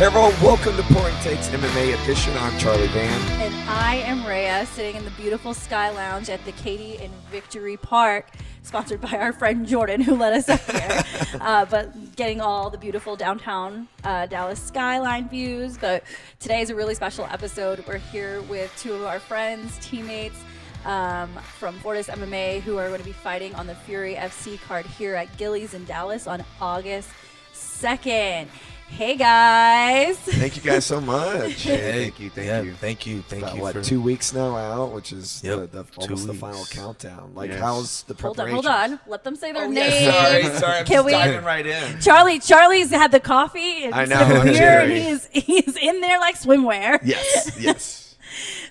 Hey everyone, welcome to Pouring Takes MMA edition. I'm Charlie Van. And I am Rhea, sitting in the beautiful Sky Lounge at the Katy in Victory Park, sponsored by our friend Jordan, who let us up here. But getting all the beautiful downtown Dallas skyline views. But today is a really special episode. We're here with two of our friends, teammates from Fortis MMA, who are going to be fighting on the Fury FC card here at Gillies in Dallas on August 2nd. Hey guys! Thank you guys so much. Hey, Thank you. Thank you. About 2 weeks now out, which is almost the weeks. final countdown. Like, Yes. how's the preparation? Hold on. Let them say their names. Yeah, sorry. I'm Can just we- diving right in. Charlie's had the coffee and I know, some I'm beer, and jittery. he's in there like swimwear. Yes.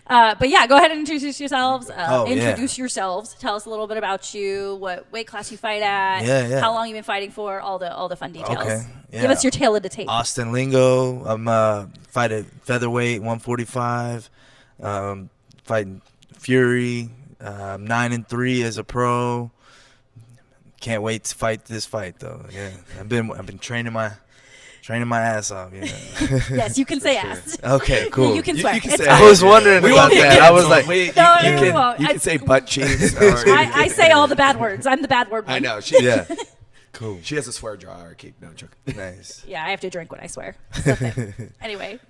But yeah, go ahead and introduce yourselves. Oh, yeah. Introduce yourselves. Tell us a little bit about you, what weight class you fight at, Yeah. how long you've been fighting for, all the fun details. Okay, yeah. Give us your tale of the tape. Austin Lingo. I'm fight at featherweight 145. Fighting Fury. 9-3 as a pro. Can't wait to fight this fight though. Yeah, I've been training my ass off. Yeah. Yes, you can say ass. Okay, cool. You can swear. You can It's say fine. I was wondering We about won't that. get I was canceled. like, No, you we won't. can say butt cheeks. I say all the bad words. I'm the bad word one. I know. She, yeah, cool, She has a swear jar. I keep no joke. nice. Yeah, I have to drink when I swear. Something. Anyway,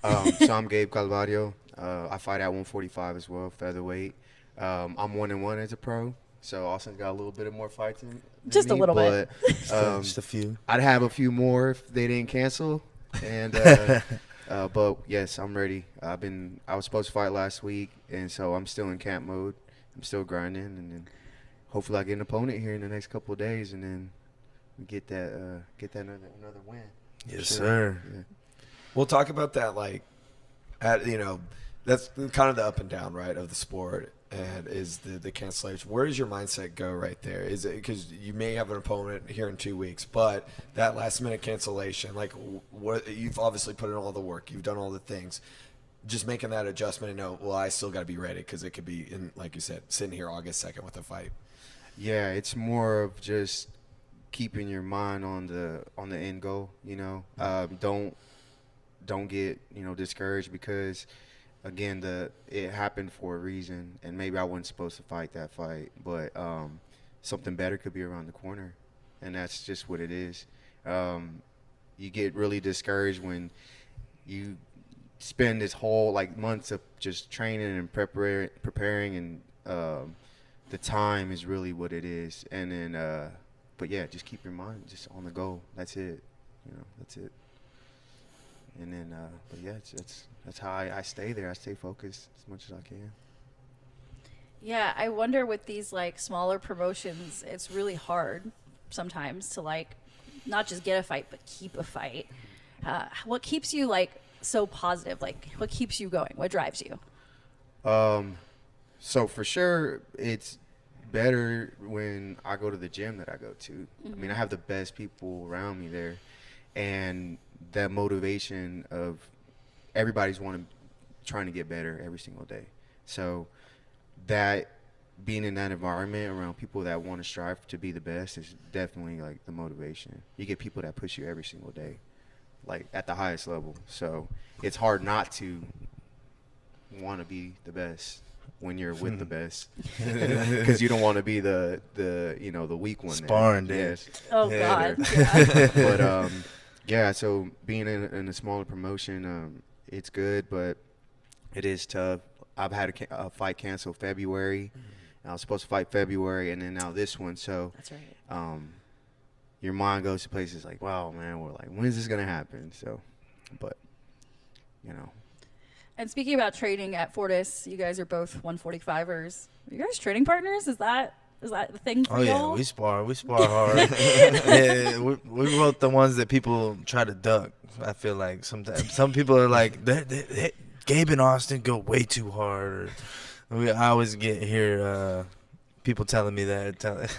So I'm Gabe Calvario. I fight at 145 as well, featherweight. I'm 1-1 as a pro. So Austin's got a little bit of more fights than Just a me, little but, bit. Just a few. I'd have a few more if they didn't cancel. And but yes, I'm ready. I was supposed to fight last week, and so I'm still in camp mode. I'm still grinding, and then hopefully I get an opponent here in the next couple of days, and then we get that another win. Yes, Sure. sir. Yeah. We'll talk about that, like, that's kind of the up and down, right, of the sport, and is the cancellation. Where does your mindset go right there? Is it because you may have an opponent here in 2 weeks, but that last minute cancellation, like, what you've obviously put in all the work, you've done all the things, just making that adjustment and know, well, I still got to be ready because it could be in, like you said, sitting here August 2nd with a fight. Yeah, it's more of just keeping your mind on the end goal. Don't get discouraged because again it happened for a reason, and maybe I wasn't supposed to fight that fight, but something better could be around the corner, and that's just what it is. You get really discouraged when you spend this whole months of just training and preparing and the time is really what it is. And then but yeah, just keep your mind just on the goal. That's it. That's it. And then but yeah, that's how I stay there. I stay focused as much as I can. yeah, I wonder with these smaller promotions, it's really hard sometimes to not just get a fight but keep a fight. What keeps you so positive? What keeps you going? What drives you? So for sure, it's better when I go to the gym that I go to. Mm-hmm. I mean, I have the best people around me there, and that motivation of everybody's trying to get better every single day. So that being in that environment around people that want to strive to be the best is definitely the motivation. You get people that push you every single day, at the highest level. So it's hard not to want to be the best when you're with the best, because you don't want to be the weak one. Sparring, there. dude. Yes. Oh Yeah. God. Yeah. But yeah. So being in a smaller promotion, it's good, but it is tough. I've had a fight canceled February. I was supposed to fight February, and then now this one. So That's right. your mind goes to places like, wow, man, we're when is this gonna happen? So, but And speaking about training at Fortis, you guys are both 145ers. Are you guys training partners? Is that the thing for Oh yeah, y'all? we spar hard. Yeah, we're both the ones that people try to duck. I feel like sometimes some people are like, Gabe and Austin go way too hard. I always hear people telling me that,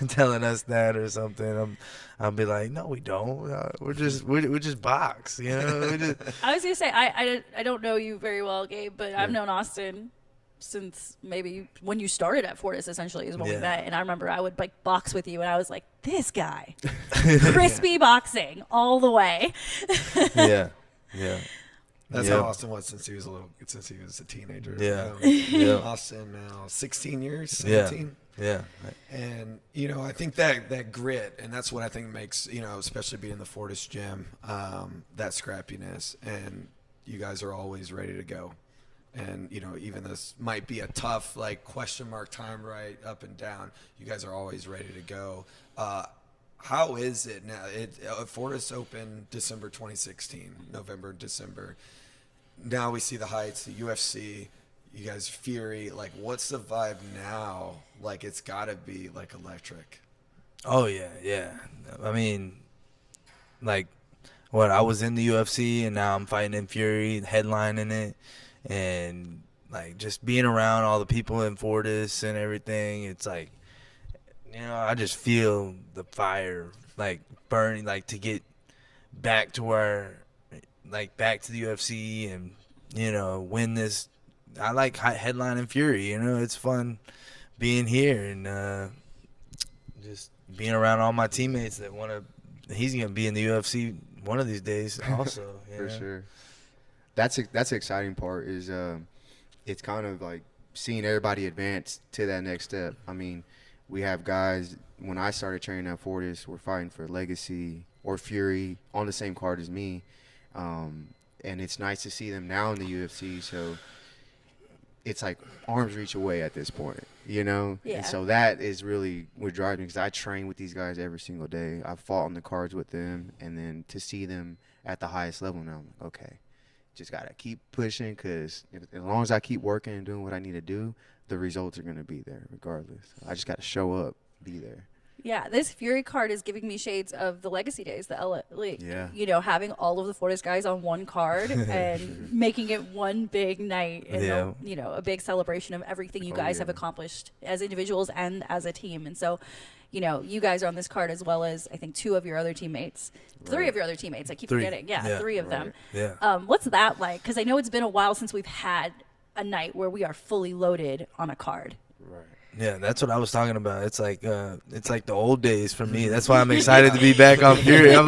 telling us that or something. I'll be like, no, we don't. We're just box, We just, I was gonna say I don't know you very well, Gabe, but I've known Austin since maybe when you started at Fortis, essentially, is when we Yeah. met. And I remember I would box with you, and I was like, this guy, crispy boxing all the way. yeah. Yeah. That's Yeah. how Austin was since he was a teenager. Yeah. Yeah. Austin now 16 years, Yeah. 17. Yeah. And, I think that grit, and that's what I think makes, especially being in the Fortis gym, that scrappiness. And you guys are always ready to go. And, even this might be a tough, question mark time right up and down, you guys are always ready to go. How is it now? Fortis opened December 2016, November, December. Now we see the Heights, the UFC, you guys Fury. What's the vibe now? It's got to be, electric. Oh, yeah, yeah. I mean, I was in the UFC, and now I'm fighting in Fury, headlining it. And, just being around all the people in Fortis and everything, it's I just feel the fire, burning, to get back to where, back to the UFC and, win this. I like headlining Fury, it's fun being here and just being around all my teammates that want to. He's going to be in the UFC one of these days also. For sure. That's the exciting part is it's kind of like seeing everybody advance to that next step. I mean, we have guys, when I started training at Fortis, we're fighting for Legacy or Fury on the same card as me. And it's nice to see them now in the UFC. So it's arm's reach away at this point, Yeah. And so that is really what drives me, because I train with these guys every single day. I fought on the cards with them, and then to see them at the highest level now, I'm like, okay, just got to keep pushing, because as long as I keep working and doing what I need to do, the results are going to be there regardless. I just got to show up, be there. Yeah, this Fury card is giving me shades of the Legacy days, the LA League. Yeah. Having all of the Fortis guys on one card and making it one big night and, a big celebration of everything you guys have accomplished as individuals and as a team. And so, you guys are on this card as well as, I think, two of your other teammates. Three of your other teammates. I keep forgetting. Yeah, three of them. Yeah. What's that like? Because I know it's been a while since we've had a night where we are fully loaded on a card. Right. Yeah, that's what I was talking about. It's like the old days for me. That's why I'm excited to be back on Fury. I'm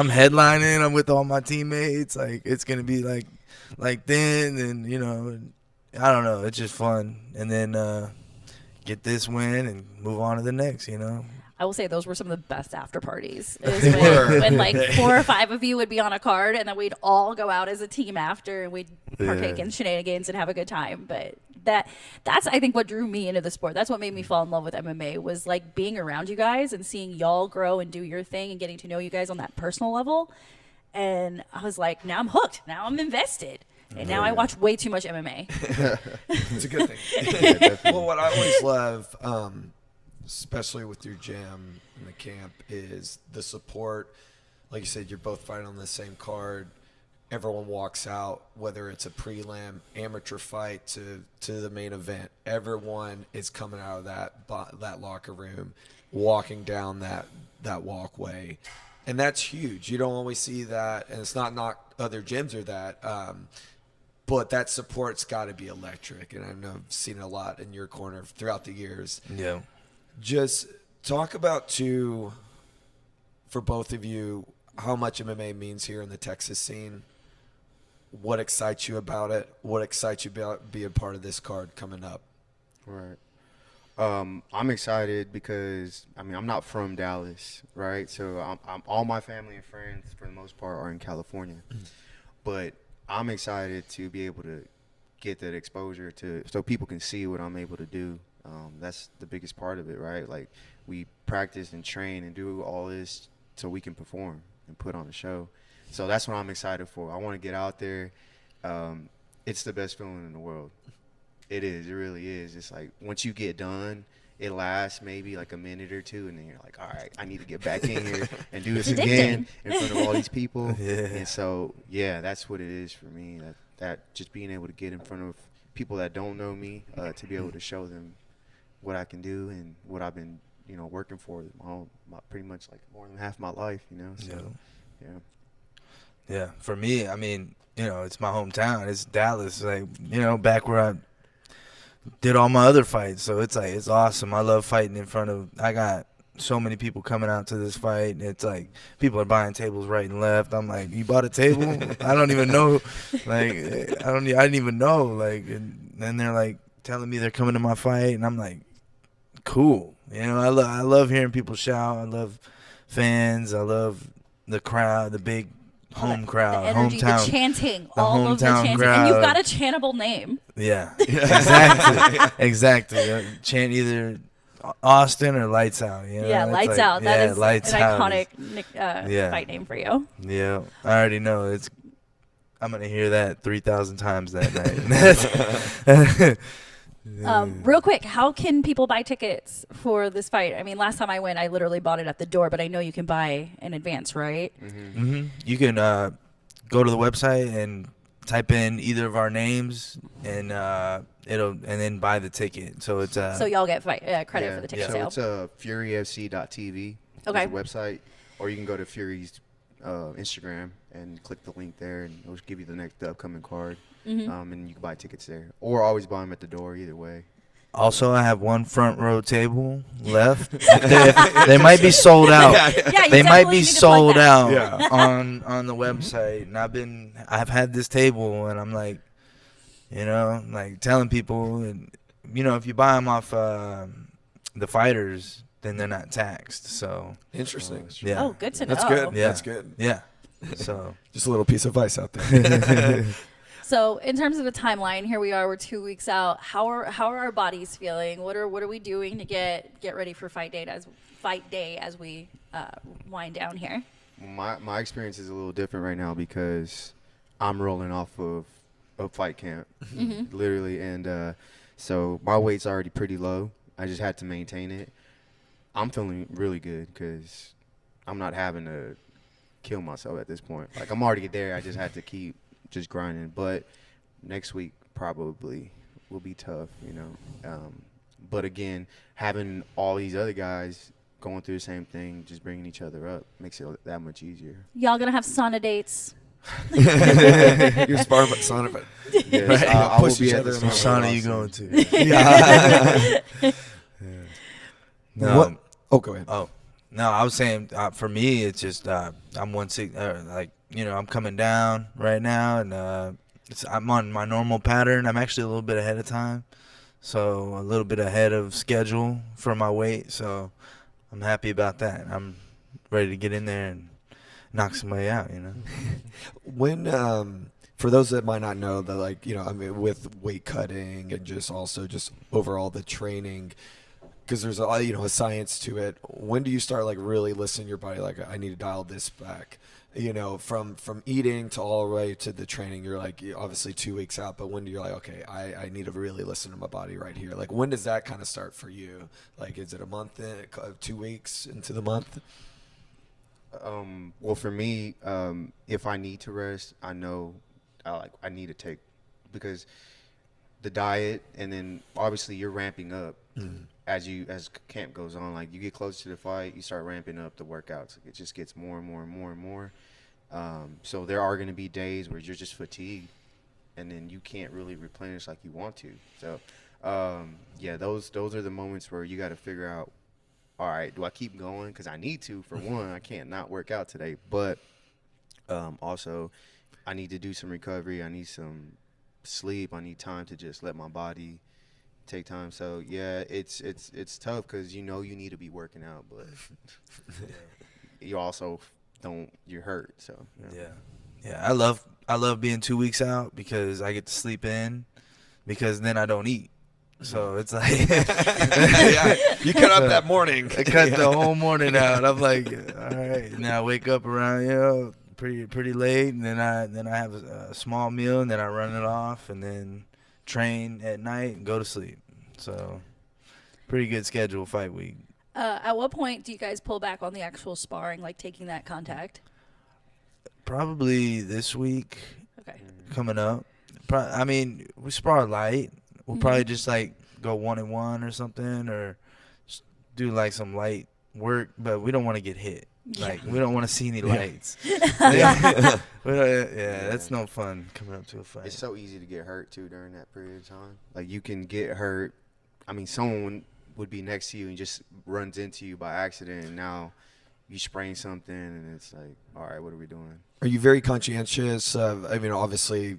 headlining. I'm with all my teammates. It's gonna be like then, and I don't know. It's just fun, and then get this win and move on to the next. I will say those were some of the best after parties. They were. When 4 or 5 of you would be on a card, and then we'd all go out as a team after, and we'd partake in shenanigans and have a good time. But that's I think what drew me into the sport. That's what made me fall in love with MMA, was being around you guys and seeing y'all grow and do your thing and getting to know you guys on that personal level. And I was like, now I'm hooked. Now I'm invested. And now I watch way too much MMA. It's a good thing. Yeah, Well, what I always love, especially with your gym and the camp, is the support. Like you said, you're both fighting on the same card. Everyone walks out, whether it's a prelim, amateur fight to the main event. Everyone is coming out of that locker room, walking down that walkway, and that's huge. You don't always see that, and it's not other gyms are that, but that support's got to be electric. And I know I've seen it a lot in your corner throughout the years. Yeah. Just talk about for both of you, how much MMA means here in the Texas scene. What excites you about it? What excites you about being part of this card coming up? Right. I'm excited because, I'm not from Dallas, right? So I'm all my family and friends, for the most part, are in California. But I'm excited to be able to get that exposure so people can see what I'm able to do. That's the biggest part of it, right? We practice and train and do all this so we can perform and put on a show. So that's what I'm excited for. I want to get out there. It's the best feeling in the world. It is. It really is. It's once you get done, it lasts maybe a minute or two, and then you're like, all right, I need to get back in here and do this again in front of all these people. Yeah. And so, yeah, that's what it is for me. That just being able to get in front of people that don't know me, to be able to show them what I can do and what I've been, working for pretty much more than half my life, So, yeah. Yeah, for me, it's my hometown. It's Dallas, back where I did all my other fights. So it's awesome. I love fighting in front of. I got so many people coming out to this fight. It's like people are buying tables right and left. I'm like, you bought a table? I don't even know. Like, I didn't even know. Like, and then they're like telling me they're coming to my fight, and I'm like, cool. You know, I love hearing people shout. I love fans. I love the crowd, the big home crowd, the energy, hometown, the chanting, the all of the hometown chanting, crowd. and you've got a chantable name. Yeah, exactly. Chant either Austin or Lights Out. You know? Yeah, It's Lights like, Out. That yeah, is Lights an Out iconic yeah. fight name for you. Yeah, I already know. I'm gonna hear that 3,000 times that night. Real quick, how can people buy tickets for this fight? I mean, last time I went, I literally bought it at the door, but I know you can buy in advance, right? You can go to the website and type in either of our names, and then buy the ticket. So it's So y'all get credit for the ticket sale. So it's furyfc.tv. Okay. Is the website, or you can go to Fury's Instagram and click the link there, and it'll give you the upcoming card. And you can buy tickets there, or always buy them at the door. Either way. Also, I have one front row table left. They might be sold out. Yeah, They might be definitely need to plug sold that. out Yeah. on the website. And I've had this table, and I'm like, you know, like telling people, and you know, if you buy them off the fighters, then they're not taxed. So Interesting. yeah, Oh, good to know. That's good. Yeah. That's good. yeah. So Just a little piece of advice out there. So, in terms of the timeline, here we are. We're 2 weeks out. How are our bodies feeling? What are we doing to get ready for fight day as we wind down here? My experience is a little different right now because I'm rolling off of fight camp, literally, and so my weight's already pretty low. I just had to maintain it. I'm feeling really good because I'm not having to kill myself at this point. Like, I'm already there. I just had to keep just grinding. But next week probably will be tough, you know. But again, having all these other guys going through the same thing, just bringing each other up, makes it that much easier. Y'all gonna have sauna dates? You're sparring with sauna, but Yes, Right. I will Push be each at other the in the what sauna you soon. going to? yeah. No. What? Oh, go ahead. Oh, no, I was saying for me, it's just I'm 160. Like, you know, I'm coming down right now, and I'm on my normal pattern. I'm actually a little bit ahead of time, so a little bit ahead of schedule for my weight. So I'm happy about that. I'm ready to get in there and knock somebody out. You know. When for those that might not know, that, like, you know, I mean, with weight cutting and just overall the training, because there's a science to it. When do you start, like, really listening to your body? Like, I need to dial this back. You know, from eating to all the way to the training. You're like, obviously 2 weeks out, but when do you're like, okay, I need to really listen to my body right here. Like, when does that kind of start for you? Like, is it a month in, 2 weeks into the month? Well, for me, if I need to rest, I know I need to take, because the diet, and then obviously you're ramping up as camp goes on. Like, you get closer to the fight, you start ramping up the workouts. It just gets more and more and more and more. So there are going to be days where you're just fatigued, and then you can't really replenish like you want to. So yeah, those are the moments where you got to figure out, all right, do I keep going? Because I need to. For one, I can't not work out today. But also, I need to do some recovery. I need some sleep. I need time to just let my body take time. So yeah, it's tough because you need to be working out, but you also you're hurt. So Yeah. I love being 2 weeks out because I get to sleep in, because then I don't eat. So it's like Yeah, you cut up that morning. I cut the whole morning out. I'm like, all right. Now I wake up around pretty late, and then I have a small meal, and then I run it off, and then train at night and go to sleep. So pretty good schedule fight week. At what point do you guys pull back on the actual sparring, like taking that contact? Probably this week Okay. coming up. I mean, we spar light. We'll probably just like go 1-1 or something, or just do like some light work, but we don't want to get hit. Yeah. Like, we don't want to see any lights. Yeah, that's no fun coming up to a fight. it's so easy to get hurt too during that period of time. Like, you can get hurt. I mean, someone would be next to you and just runs into you by accident, and now you sprain something, and it's like, all right, what are we doing? Are you very conscientious of, I mean, obviously,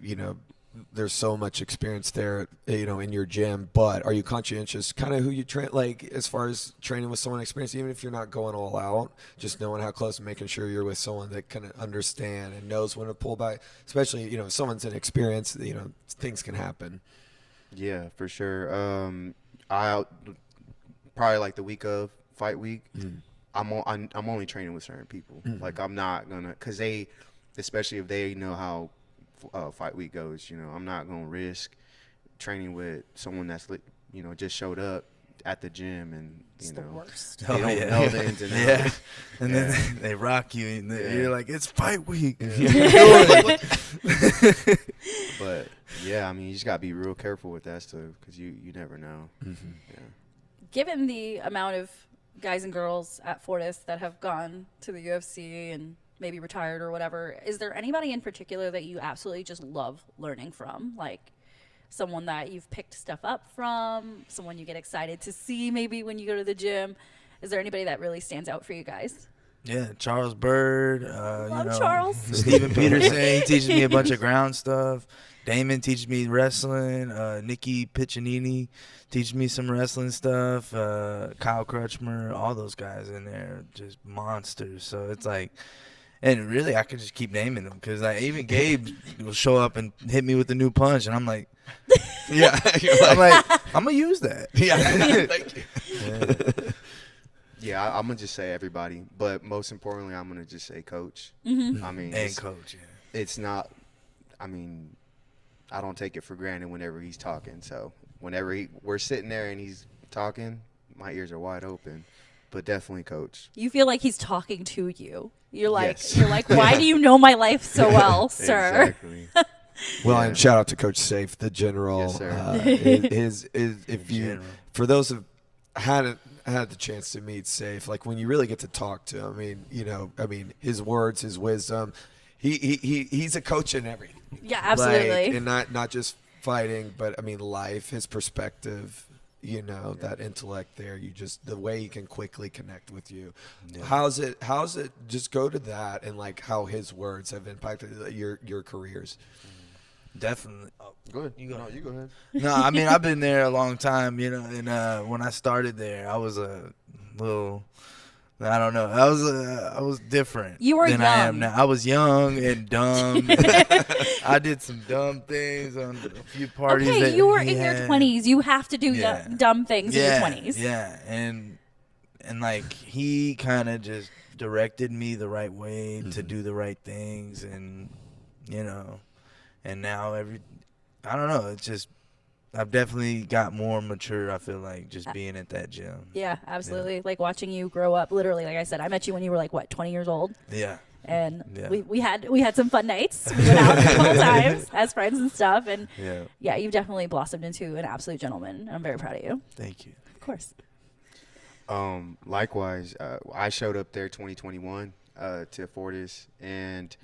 there's so much experience there, in your gym, but are you conscientious kind of who you train, like as far as training with someone experienced, even if you're not going all out, just knowing how close and making sure you're with someone that can understand and knows when to pull back, especially, if someone's inexperienced, things can happen. Yeah, for sure. I probably like the week of fight week, I'm only training with certain people. Like I'm not gonna, cause they, especially if they know how fight week goes, I'm not gonna risk training with someone that's just showed up at the gym and It's the worst. they don't know the ins and outs. And then they rock you and you're like, it's fight week. But yeah, I mean, you just gotta be real careful with that stuff because you never know. Yeah. Given the amount of guys and girls at Fortis that have gone to the UFC and maybe retired or whatever, is there anybody in particular that you absolutely just love learning from? Like someone that you've picked stuff up from, someone you get excited to see maybe when you go to the gym? Is there anybody that really stands out for you guys? Yeah, Charles Bird. Charles. Stephen Peterson, he teaches me a bunch of ground stuff. Damon teaches me wrestling. Nikki Piccinini teaches me some wrestling stuff. Kyle Crutchmer, all those guys in there, just monsters. So it's like, and really, I could just keep naming them because even Gabe will show up and hit me with a new punch, and I'm like, Yeah. I'm gonna use that. Yeah. Thank you. Yeah. Yeah, I'm gonna just say everybody, but most importantly, I'm gonna just say coach. Mm-hmm. I mean, And coach. Yeah. it's not. I mean, I don't take it for granted whenever he's talking. So whenever we're sitting there and he's talking, my ears are wide open. But definitely coach. You feel like he's talking to you. You're like, Yes. why do you know my life so well, sir? Exactly. Well, Yeah. and shout out to Coach Safe, the general. Yes, sir. Is if you, General. for those who hadn't had the chance to meet Safe, like when you really get to talk to him, I mean, his words, his wisdom, he's a coach in everything. Yeah, absolutely. Like, and not just fighting, but I mean, life, his perspective. That intellect there, the way he can quickly connect with you. Yeah. How's it just go to that and like how his words have impacted your careers? Definitely. Go ahead. You go. No, you go ahead. No, I mean, I've been there a long time, and when I started there, I was a little, I don't know, I was different You were than I am young. now. I was young and dumb. I did some dumb things on a few parties. Okay, that you were he in your had. 20s. You have to do Yeah. dumb things in your 20s. Yeah, and like he kind of just directed me the right way to do the right things, and and now I don't know, it's just I've definitely got more mature, I feel like, just being at that gym. Yeah, absolutely. Like watching you grow up. Literally, like I said, I met you when you were like 20 years old, Yeah. and Yeah. we had some fun nights. We went out a couple times as friends and stuff, and Yeah. you've definitely blossomed into an absolute gentleman. And I'm very proud of you. Thank you. Of course. Likewise, I showed up there 2021 to Fortis, and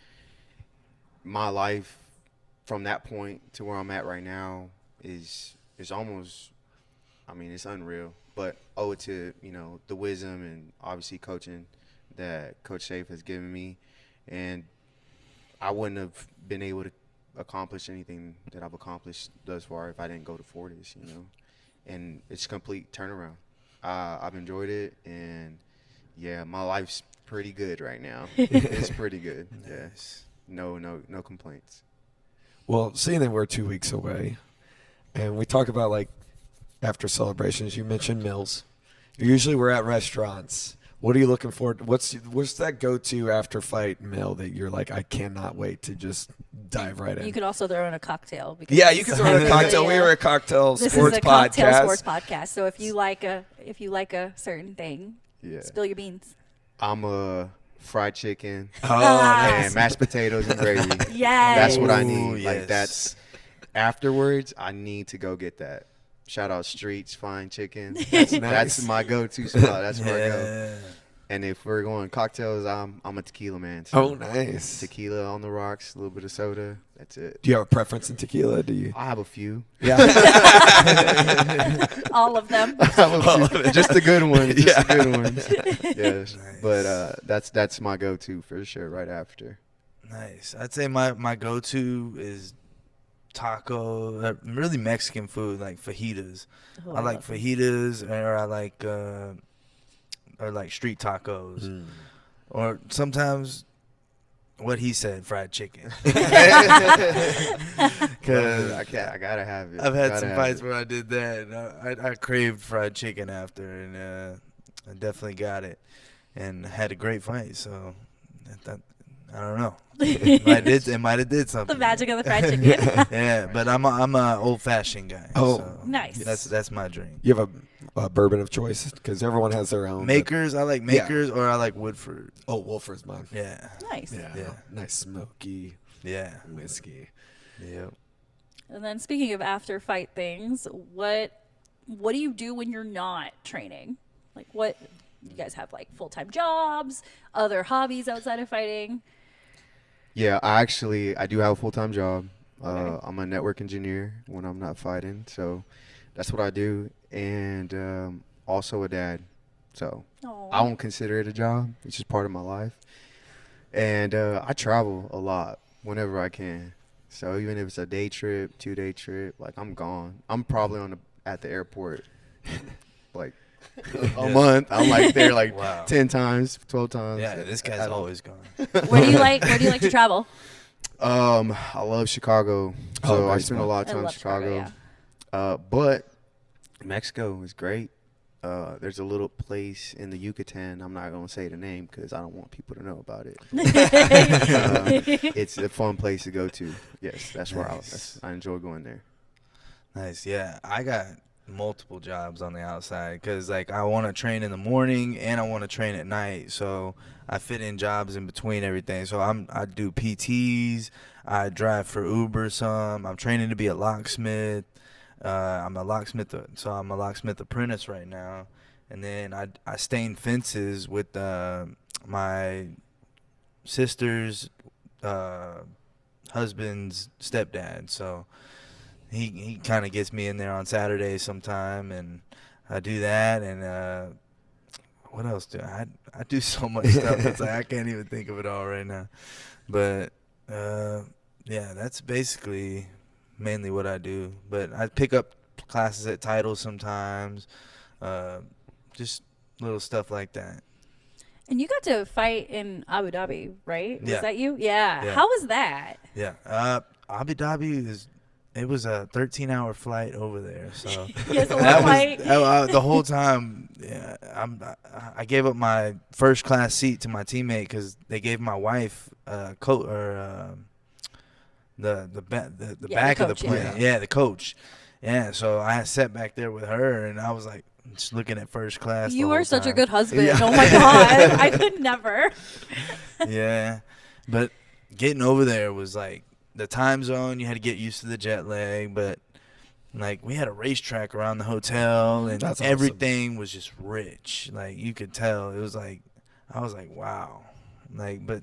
my life from that point to where I'm at right now is almost, I mean, it's unreal. But owe it to the wisdom and obviously coaching that Coach Safe has given me, and I wouldn't have been able to accomplish anything that I've accomplished thus far if I didn't go to Fortis. And it's a complete turnaround. I've enjoyed it, and yeah, my life's pretty good right now. It's pretty good. Yes. No complaints. Well, seeing that we're 2 weeks away, and we talk about like after celebrations, you mentioned meals. Usually we're at restaurants. What are you looking for? What's that go-to after fight meal that you're like, I cannot wait to just dive right in? You could also throw in a cocktail. Because Yeah, you can throw in a cocktail. We were a cocktail This sports is a cocktail podcast. sports podcast. So if you like a certain thing, Yeah. spill your beans. I'm a fried chicken Oh, Yes. and mashed potatoes and gravy. Yes. That's what I Ooh, need. yes. Like that's afterwards. I need to go get that. Shout out Streets Fine Chicken. That's my go-to spot. That's where I go. And if we're going cocktails, I'm a tequila man. So Oh, nice. tequila on the rocks, a little bit of soda. That's it. Do you have a preference in tequila? Do you? I have a few. Yeah. All of them. I have a few. Just the good ones. Just the good ones. Yes. Nice. But that's my go-to for sure. Right after. Nice. I'd say my go-to is taco, really Mexican food, like fajitas. Oh, I like love them. fajitas, or I like street tacos, Mm. or sometimes what he said, fried chicken. Because I gotta have it. I've had Gotta some have fights it. where I did that, and I craved fried chicken after, and I definitely got it, and had a great fight. So that I don't know. It might have did something. The magic of the fried chicken. Yeah, but I'm a old fashioned guy. Oh, so Nice. That's my drink. You have a bourbon of choice because everyone has their own. Makers, I like Makers, or I like Woodford. Oh, Wolford's mine. Yeah, Nice. Yeah. Nice smoky yeah, whiskey. yeah. And then speaking of after fight things, what do you do when you're not training? Like what you guys have like full-time jobs, other hobbies outside of fighting? Yeah, I do have a full-time job. Okay. I'm a network engineer when I'm not fighting, so that's what I do, and also a dad. So Aw. I won't consider it a job. It's just part of my life, and I travel a lot whenever I can. So even if it's a day trip, 2-day trip, like I'm gone. I'm probably at the airport like a month. I'm like there like Wow. 10 times, 12 times. Yeah, this guy's at all. always gone. Where do you like to travel? I love Chicago, Oh, so I great spend a spot. lot of I time in love Chicago, Chicago. But Mexico is great. There's a little place in the Yucatan. I'm not gonna say the name because I don't want people to know about it. It's a fun place to go to. Yes, that's where Nice. I enjoy going there. Nice. Yeah, I got multiple jobs on the outside because like I want to train in the morning and I want to train at night, so I fit in jobs in between everything. So I do PTs, I drive for Uber some. I'm training to be a locksmith. I'm a locksmith, so I'm a locksmith apprentice right now, and then I stain fences with my sister's husband's stepdad. So he kind of gets me in there on Saturdays sometime, and I do that. And what else do I do? So much stuff. It's like I can't even think of it all right now. But yeah, that's basically mainly what I do. But I pick up classes at Titles sometimes, just little stuff like that. And you got to fight in Abu Dhabi, right? Was Yeah. that you? Yeah. Yeah. How was that? Yeah, Abu Dhabi it was a 13-hour flight over there. So Yes, a that long flight. was the whole time. Yeah, I gave up my first class seat to my teammate because they gave my wife the back of the coach, yeah. plane. Yeah, the coach. Yeah, so I sat back there with her, and I was like just looking at first class. You the are whole such a time. good husband. Oh my god. I could never. Yeah, but getting over there was like the time zone. You had to get used to the jet lag, but like we had a racetrack around the hotel, and That's awesome. everything was just rich. Like you could tell. It was like I was like, wow. Like, but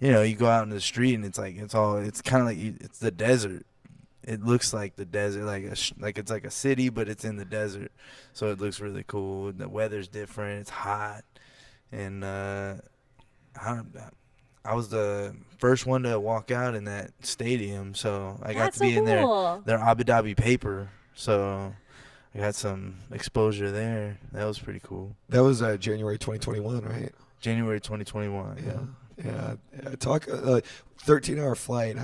you know, you go out in the street and it's like it's kind of like it's the desert. It looks like the desert, like it's like a city, but it's in the desert. So it looks really cool. The weather's different. It's hot, and I was the first one to walk out in that stadium, so I got That's to be so in cool. their Abu Dhabi paper. So I got some exposure there. That was pretty cool. That was January 2021, right? January 2021. Yeah. Talk 13-hour flight.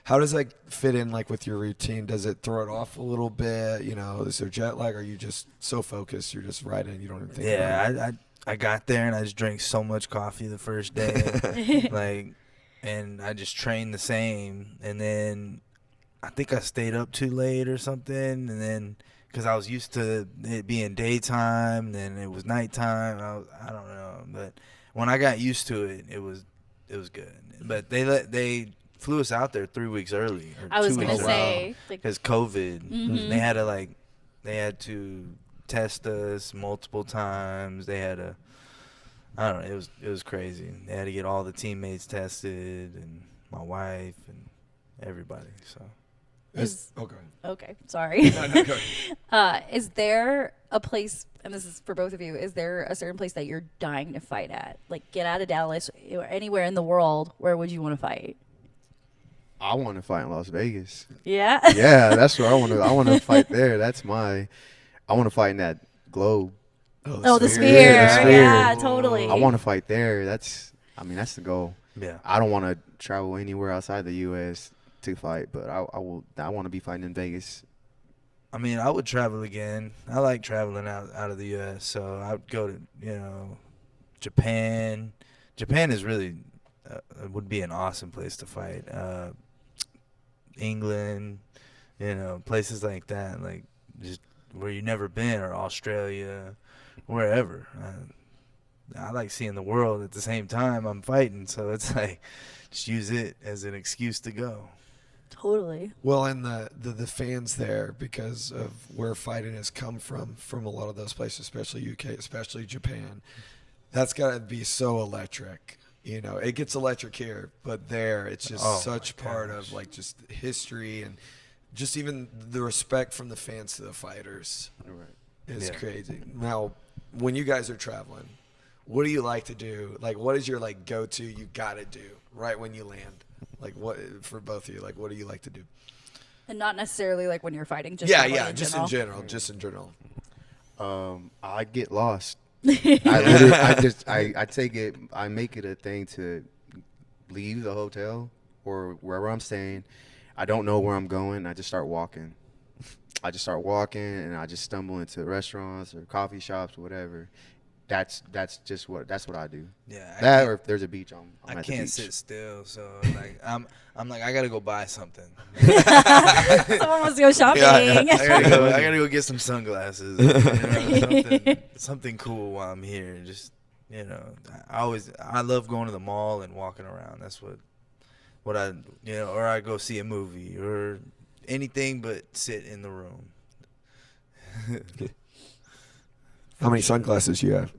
How does that fit in like with your routine? Does it throw it off a little bit? You know, is there jet lag? Or are you just so focused? You're just riding. You don't even think. about it? Yeah, I got there and I just drank so much coffee the first day, like, and I just trained the same. And then I think I stayed up too late or something. And then because I was used to it being daytime, and then it was nighttime. I don't know, but when I got used to it, it was good. But they flew us out there 3 weeks early. Or I was 2 gonna weeks say, like, because COVID. Mhm. They had to test us multiple times. They had I don't know. It was crazy. They had to get all the teammates tested and my wife and everybody. So Oh, go ahead. Okay, sorry. No, no, go ahead. Is there a place, and this is for both of you, is there a certain place that you're dying to fight at? Like, get out of Dallas or anywhere in the world, where would you want to fight? I want to fight in Las Vegas. Yeah? Yeah, that's where I want to. I want to fight there. I want to fight in that globe. Oh, the sphere. Yeah, the sphere. Yeah, totally. I want to fight there. That's the goal. yeah. I don't want to travel anywhere outside the U.S. to fight, but I want to be fighting in Vegas. I mean, I would travel again. I like traveling out of the U.S., so I would go to, Japan. Japan is really would be an awesome place to fight. England, places like that, like just where you've never been, or Australia, wherever. I like seeing the world at the same time I'm fighting, so it's like just use it as an excuse to go. Totally. Well, and the fans there, because of where fighting has come from a lot of those places, especially UK, especially Japan, that's got to be so electric. It gets electric here, but there it's just such part of like just history and just even the respect from the fans to the fighters is crazy. Now, when you guys are traveling, what do you like to do? Like, what is your like go-to you got to do right when you land? Like, what for both of you? Like, what do you like to do? And not necessarily like when you're fighting. Just Just in general. I get lost. I take it. I make it a thing to leave the hotel or wherever I'm staying. I don't know where I'm going. I just start walking. And I just stumble into restaurants or coffee shops or whatever. That's what I do. Yeah. Or if there's a beach, I'm I at the can't beach. sit still, so like I'm like I gotta go buy something. Someone wants to go shopping. I gotta go get some sunglasses. Something cool while I'm here. Just I love going to the mall and walking around. That's what I or I go see a movie or anything but sit in the room. How many sunglasses you have?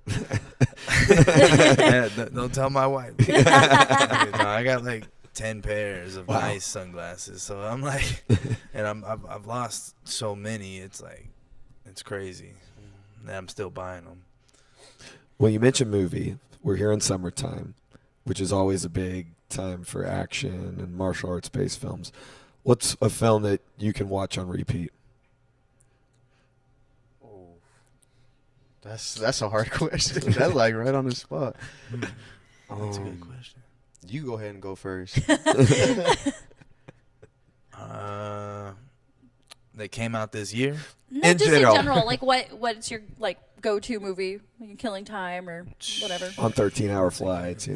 Yeah, don't tell my wife. I got like 10 pairs of nice sunglasses. So I'm like, and I've lost so many. It's like, it's crazy. And I'm still buying them. Well, you mentioned movie. We're here in summertime, which is always a big time for action and martial arts-based films. What's a film that you can watch on repeat? That's a hard question. That's like right on the spot. That's a good question. You go ahead and go first. They came out this year. No, In just general. in general. Like, what's your like go-to movie? Like Killing Time or whatever. On 13-hour flights,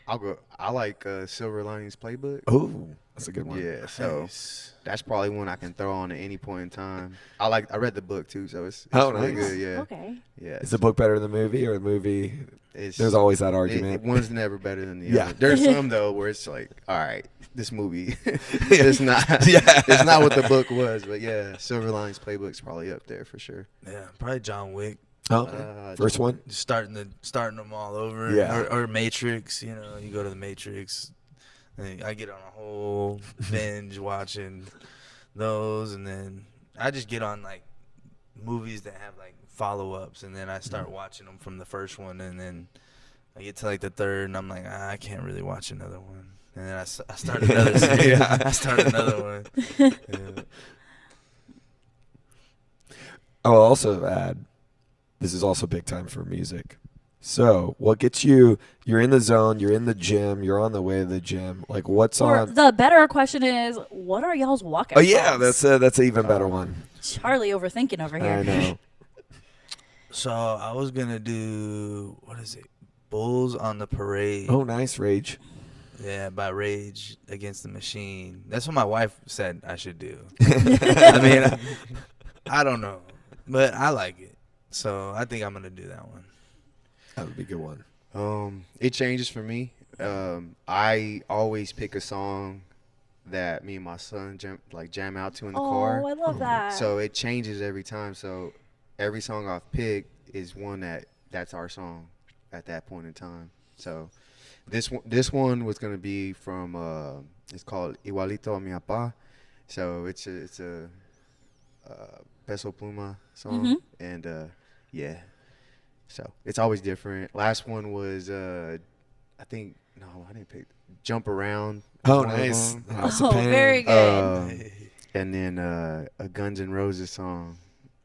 I'll go. I like Silver Linings Playbook. Oh, that's a good one. Yeah, so Nice. that's probably one I can throw on at any point in time. I read the book too, so it's Oh, really nice. good. Yeah, Okay. yeah. Is the book better than the movie, or the movie? There's always that argument. One's never better than the Yeah. other. There's some though where it's like, all right, this movie, it's not, it's not what the book was. But yeah, Silver Linings Playbook's probably up there for sure. Yeah, probably John Wick. Oh, first one. Just starting them all over. Yeah. Or Matrix. You go to the Matrix. And I get on a whole binge watching those, and then I just get on like movies that have like follow-ups, and then I start watching them from the first one, and then I get to like the third, and I'm like, I can't really watch another one, and then I start another series. I start another one. Yeah. I will also add, this is also big time for music. So, what gets you? You're in the zone. You're in the gym. You're on the way to the gym. Like, what's Or on? the better question is, what are y'all's walkout? Oh yeah, songs? that's an even better one. Charlie overthinking over here. I know. So I was gonna do, what is it? Bulls on the Parade. Oh, nice, Rage. Yeah, by Rage Against the Machine. That's what my wife said I should do. I mean, I don't know, but I like it, so I think I'm gonna do that one. That would be a good one. It changes for me. I always pick a song that me and my son jam out to in the car. Oh, I love that. So it changes every time. So every song I've picked is one that's our song at that point in time. So this one was gonna be from it's called Igualito a mi papá. So it's a Peso Pluma song, and yeah. So it's always different. Last one was I think no, I didn't pick Jump Around. Oh, was one of nice. them. House Oh, of Pain. very good. And then a Guns N' Roses song.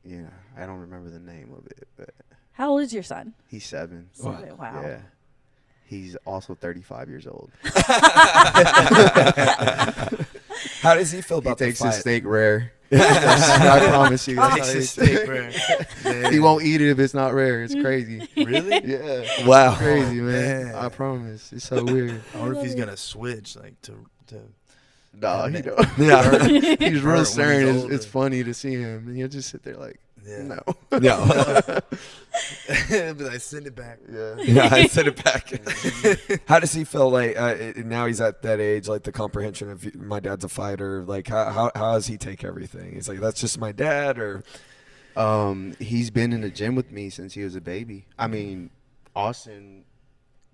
Yeah, I don't remember the name of it, but How old is your son? he's 7. Wow. Wow. Yeah. He's also 35 years old. How does he feel He about the takes his fight? steak rare. I promise you. That's Takes how his he steak, takes bro. it. He won't eat it if it's not rare. It's crazy. Really? Yeah. Wow. Crazy, man. man. I promise. It's so weird. I wonder if he's gonna switch like to. Nah, he don't. Yeah. He's Hurt real when stern. he's It's older. funny to see him. And he'll just sit there like, Yeah. no. No. Be like, send it back. Yeah. Yeah, I sent it back. How does he feel like now he's at that age, like the comprehension of my dad's a fighter? Like, how does he take everything? He's like, that's just my dad, or He's been in the gym with me since he was a baby. I mean, Austin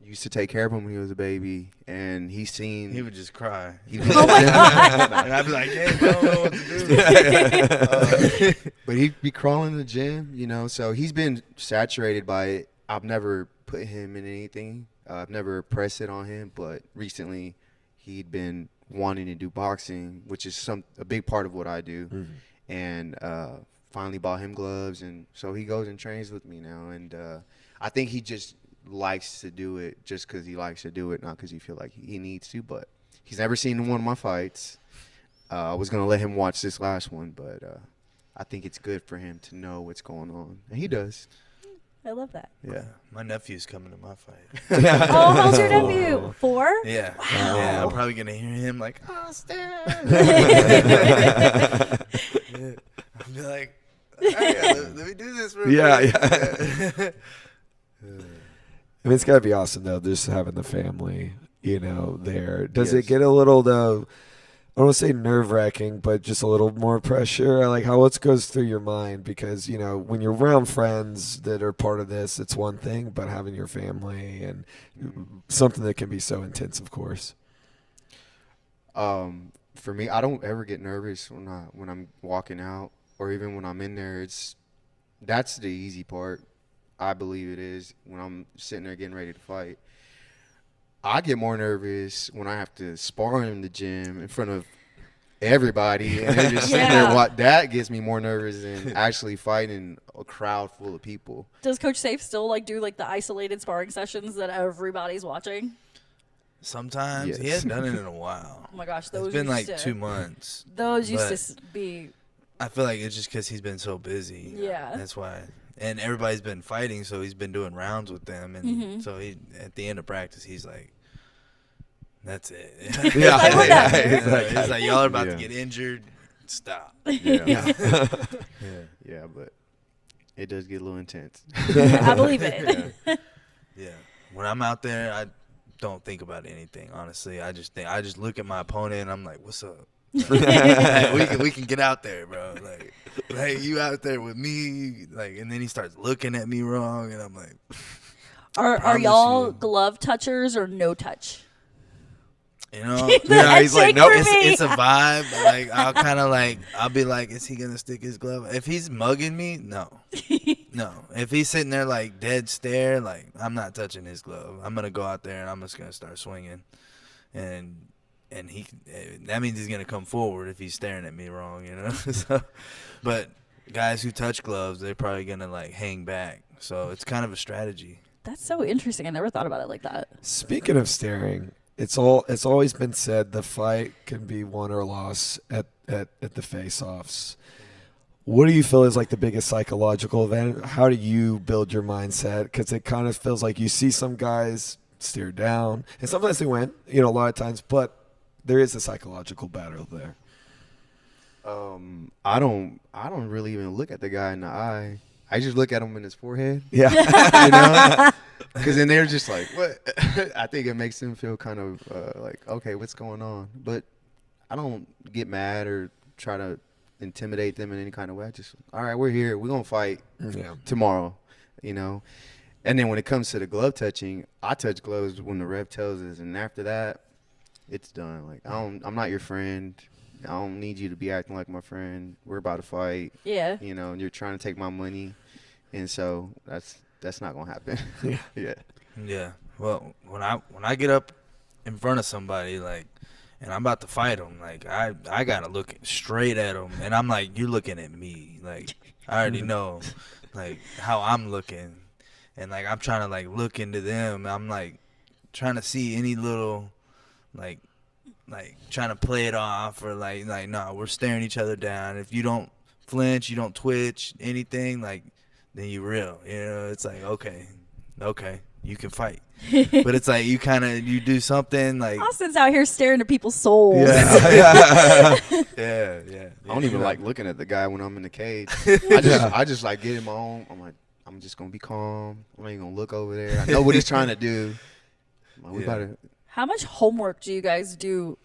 used to take care of him when he was a baby, and he's seen. He would just cry. He And I'd be like, hey, I don't know what to do. But he'd be crawling in the gym, you know. So he's been saturated by it. I've never put him in anything. I've never pressed it on him. But recently, he'd been wanting to do boxing, which is a big part of what I do. Mm-hmm. And finally bought him gloves, and so he goes and trains with me now. And I think he just likes to do it just because he likes to do it, not because he feel like he needs to. But he's never seen one of my fights. I was gonna let him watch this last one, but I think it's good for him to know what's going on, and he does. I love that. Yeah. My nephew's coming to my fight. Oh, how's your nephew? 4? Yeah. Wow. Yeah, I'm probably going to hear him like, Austin. I'll be like, all right, let me do this real Yeah, quick. I mean, it's got to be awesome though, just having the family, there. Does Yes. it get a little though? I don't want to say nerve-wracking, but just a little more pressure. Like, what goes through your mind? Because, when you're around friends that are part of this, it's one thing, but having your family and something that can be so intense, of course. For me, I don't ever get nervous when I'm walking out, or even when I'm in there. That's the easy part. I believe it is when I'm sitting there getting ready to fight. I get more nervous when I have to spar in the gym in front of everybody, and they're just sitting there. Yeah. That gets me more nervous than actually fighting a crowd full of people. Does Coach Safe still do the isolated sparring sessions that everybody's watching? Sometimes. Yes. He hasn't done it in a while. Oh my gosh, those It's been used like to, 2 months. Those used but to be. I feel like it's just because he's been so busy. Yeah. That's why. And everybody's been fighting, so he's been doing rounds with them. And so at the end of practice, he's like, that's it. Yeah, Like, we're done here. He's like, y'all are about Yeah. to get injured. Stop. Yeah. Yeah. Yeah, but it does get a little intense. I believe it. Yeah. When I'm out there, I don't think about anything, honestly. I just look at my opponent and I'm like, what's up? Like, we can get out there, bro. Like, hey, you out there with me? Like, and then he starts looking at me wrong, and I'm like, Are promise y'all you. glove touchers or no touch? you know, Yeah, he's like, Handshake nope. for me. it's a vibe. Like, I'll be like, is he gonna stick his glove? If he's mugging me, no. If he's sitting there like dead stare, like, I'm not touching his glove. I'm gonna go out there and I'm just gonna start swinging, and that means he's gonna come forward if he's staring at me wrong, So, but guys who touch gloves, they're probably gonna like hang back. So it's kind of a strategy. That's so interesting. I never thought about it like that. Speaking of staring, it's always been said the fight can be won or lost at the face-offs. What do you feel is like the biggest psychological event? How do you build your mindset? Because it kind of feels like you see some guys stare down, and sometimes they win, a lot of times, but there is a psychological battle there. I don't really even look at the guy in the eye. I just look at him in his forehead. Yeah. Because then they're just like, what? I think it makes them feel kind of like, okay, what's going on? But I don't get mad or try to intimidate them in any kind of way. I just, all right, we're here. We're going to fight Yeah. tomorrow. you know. And then when it comes to the glove touching, I touch gloves when the ref tells us, and after that, it's done. Like I'm not your friend. I don't need you to be acting like my friend. We're about to fight. Yeah. You know, and you're trying to take my money, and so that's not gonna happen. Yeah. Yeah. Yeah. Well, when I get up in front of somebody, like, and I'm about to fight them, like, I gotta look straight at them, and I'm like, you're looking at me, like, I already know, like, how I'm looking, and like I'm trying to like look into them. I'm like trying to see any little, like trying to play it off, or like no, we're staring each other down. If you don't flinch, you don't twitch, anything, like, then you real. You know, it's like okay, you can fight. But it's like you do something like Austin's out here staring at people's souls. yeah. I don't even like looking at the guy when I'm in the cage. I just like get in my own. I'm like, I'm just gonna be calm. I'm not even gonna look over there. I know what he's trying to do. I'm like, we gotta. How much homework do you guys do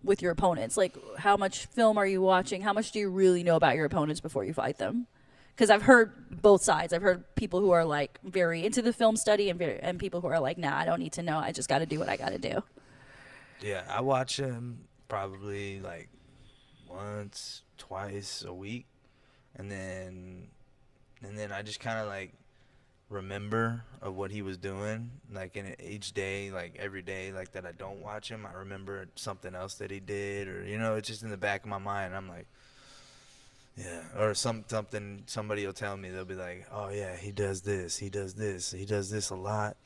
with your opponents? Like, how much film are you watching? How much do you really know about your opponents before you fight them? Because I've heard both sides. I've heard people who are like very into the film study, and people who are like, nah, I don't need to know. I just got to do what I got to do. Yeah, I watch him probably like once, twice a week, and then I just kind of like remember of what he was doing, like in each day, like every day, like that I don't watch him, I remember something else that he did, or you know, it's just in the back of my mind. I'm like, yeah, or something somebody will tell me, they'll be like, oh yeah, he does this a lot.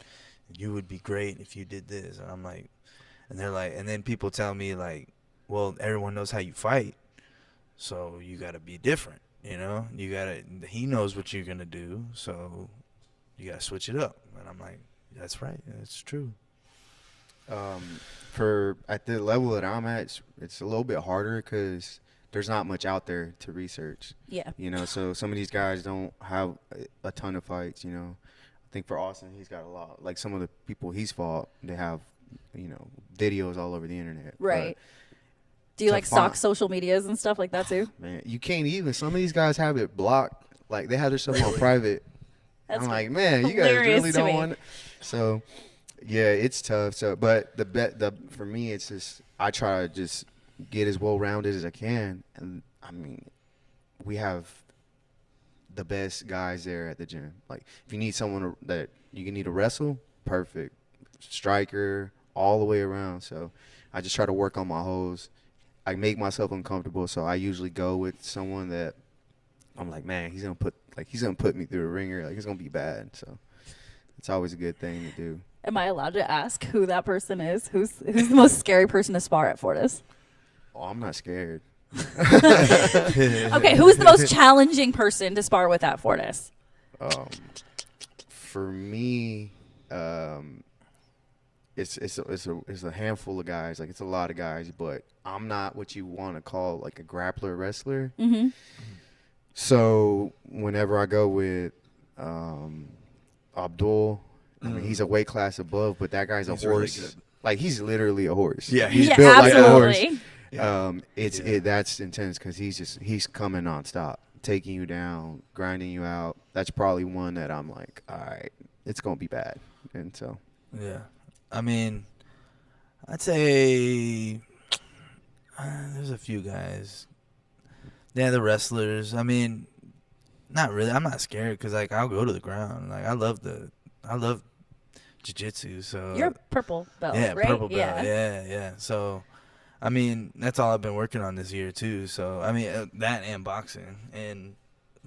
You would be great if you did this, and I'm like, and they're like, and then people tell me like, well, everyone knows how you fight, so you got to be different, you know, he knows what you're gonna do, so you gotta switch it up. And I'm like, that's right, that's true. For at the level that I'm at, it's a little bit harder because there's not much out there to research. Yeah. You know, so some of these guys don't have a ton of fights. You know, I think for Austin, he's got a lot. Like some of the people he's fought, they have, you know, videos all over the internet. Right. Do you like stalk social medias and stuff like that too? Man, you can't even. Some of these guys have it blocked. Like they have their stuff on private. That's I'm like, man, you guys really don't want it. So, yeah, it's tough. So, but for me, it's just I try to just get as well rounded as I can, and I mean, we have the best guys there at the gym. Like, if you need someone that you can need to wrestle, perfect, striker, all the way around. So, I just try to work on my hoes. I make myself uncomfortable, so I usually go with someone that I'm like, man, he's gonna put me through a ringer. Like, it's gonna be bad. So it's always a good thing to do. Am I allowed to ask who that person is? Who's the most scary person to spar at Fortis? Oh, I'm not scared. Okay, who's the most challenging person to spar with at Fortis? For me, it's a handful of guys. Like, it's a lot of guys, but I'm not what you want to call like a grappler wrestler. Mm-hmm. So whenever I go with Abdul, I mean, he's a weight class above, but that guy's a horse. Really, like, he's literally a horse. Yeah, he's yeah, built absolutely. like a horse. That's intense because he's coming nonstop, taking you down, grinding you out. That's probably one that I'm like, all right, it's gonna be bad. And so, yeah, I mean, I'd say there's a few guys. Yeah, the wrestlers. I mean, not really. I'm not scared because like I'll go to the ground. Like I love jiu-jitsu. So You're a purple belt, yeah, right? purple belt. Yeah. So, I mean, that's all I've been working on this year too. So I mean, that and boxing and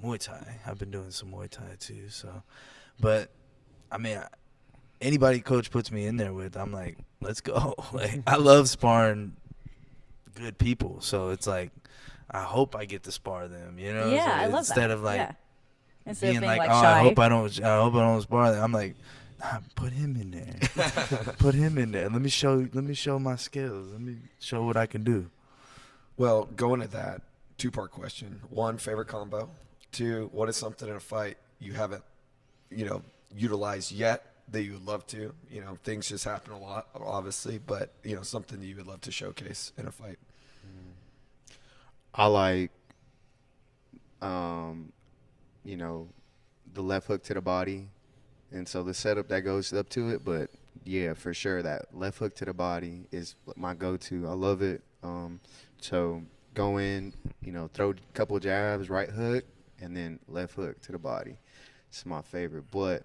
Muay Thai. I've been doing some Muay Thai too. So, but I mean, anybody coach puts me in there with, I'm like, let's go. Like I love sparring good people. So it's like, I hope I get to spar them, you know? Yeah, so I love that. Instead of like instead being of being like, like oh, shy. I hope I don't spar them. I'm like, nah, put him in there. Put him in there. Let me show my skills. Let me show what I can do. Well, going to that, two-part question. One, favorite combo. Two, what is something in a fight you haven't, utilized yet that you would love to? Things just happen a lot, obviously, but, something that you would love to showcase in a fight. I like, the left hook to the body, and so the setup that goes up to it. But yeah, for sure, that left hook to the body is my go-to. I love it. So go in, throw a couple of jabs, right hook, and then left hook to the body. It's my favorite. But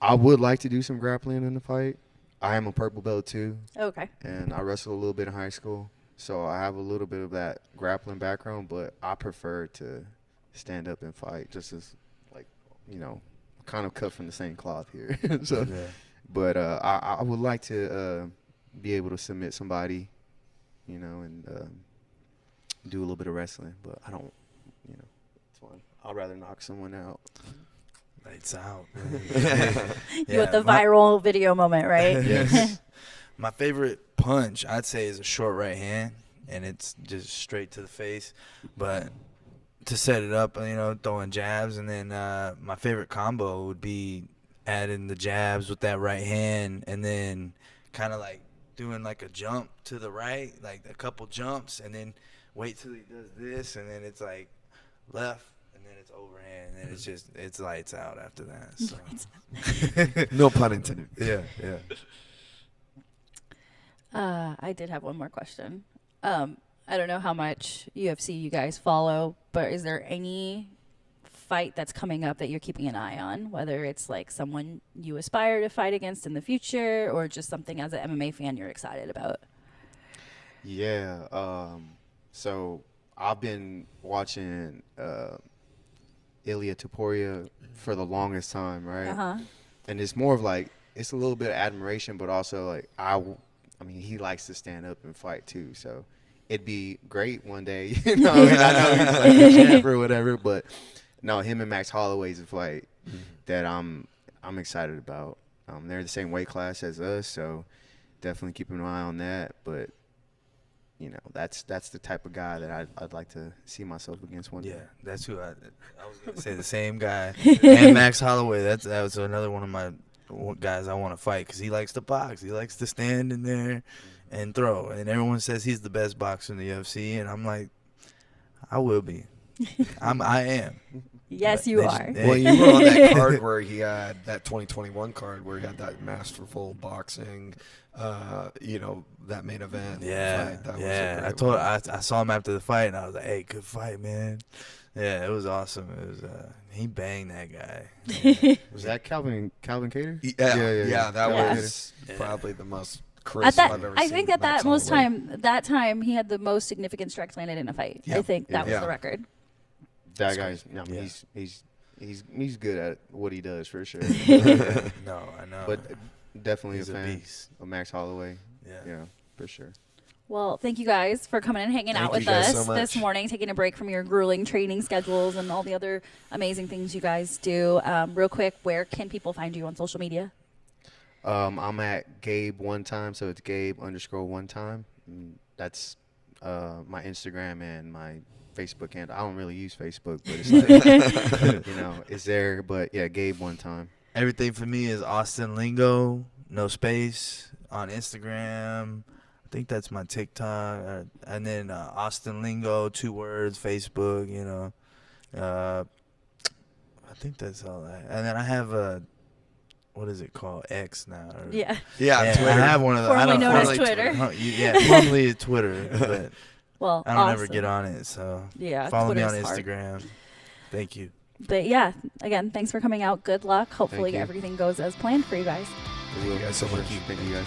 I would like to do some grappling in the fight. I am a purple belt too, Okay. and I wrestled a little bit in high school, so I have a little bit of that grappling background. But I prefer to stand up and fight, just as kind of cut from the same cloth here. So, Yeah. but I would like to be able to submit somebody, and do a little bit of wrestling. But I don't, it's fun. I'd rather knock someone out. Lights out. You want the viral video moment, right? Yes. My favorite punch, I'd say, is a short right hand, and it's just straight to the face. But to set it up, throwing jabs, and then my favorite combo would be adding the jabs with that right hand, and then kind of like doing like a jump to the right, like a couple jumps, and then wait till he does this, and then it's like left, and then it's overhand, and then it's lights out after that. So. No pun intended. Yeah. I did have one more question. I don't know how much UFC you guys follow, but is there any fight that's coming up that you're keeping an eye on, whether it's like someone you aspire to fight against in the future or just something as an MMA fan you're excited about? Yeah. So I've been watching Ilia Topuria for the longest time, right? Uh-huh. And it's more of like, it's a little bit of admiration, but also like I mean, he likes to stand up and fight too. So it'd be great one day, I know he's like a champ or whatever, but no, him and Max Holloway's a fight that I'm excited about. They're the same weight class as us, so definitely keep an eye on that. But that's the type of guy that I'd like to see myself against one day. Yeah, that's who I was gonna say. The same guy, and Max Holloway. That was another one of my guys I want to fight because he likes to box. He likes to stand in there and throw. And everyone says he's the best boxer in the UFC, and I'm like, I will be. I am. Yes, But you they are. just- Well, you were on that card where he had that 2021 card where he had that masterful boxing, that main event. Yeah, fight. That was a yeah. great I one. saw him after the fight, and I was like, "Hey, good fight, man." Yeah, it was awesome. It was he banged that guy. Yeah. Was that Calvin Cater? Yeah, that Yeah. was Yeah. probably the most At charisma that, I've ever I seen. think at Max that Holloway. time he had the most significant strikes landed in a fight. Yeah. I think that was Yeah. the record. That guy's, Yeah. he's good at what he does for sure. No, I know. But definitely He's a a fan beast. of Max Holloway. Yeah. Yeah, for sure. Well, thank you guys for coming and hanging out Thank with you guys us so this much. morning, taking a break from your grueling training schedules and all the other amazing things you guys do. Real quick, where can people find you on social media? I'm at Gabe one time, so it's Gabe_one time. That's my Instagram and my Facebook handle. I don't really use Facebook, but it's like, it's there. But yeah, Gabe one time. Everything for me is Austin Lingo, no space, on Instagram. I think that's my TikTok, and then Austin Lingo, 2 words, Facebook. I think that's all. And then I have a, what is it called? X now. Yeah. Yeah, Twitter. I have one of those. Formerly known as formerly Twitter. Yeah, formerly Twitter, but Well, I don't ever awesome. get on it. So Yeah, follow me on Twitter's hard. Instagram. Thank you. But yeah, again, thanks for coming out. Good luck. Hopefully you. everything goes as planned for you guys. Thank you guys so much. Thank you guys.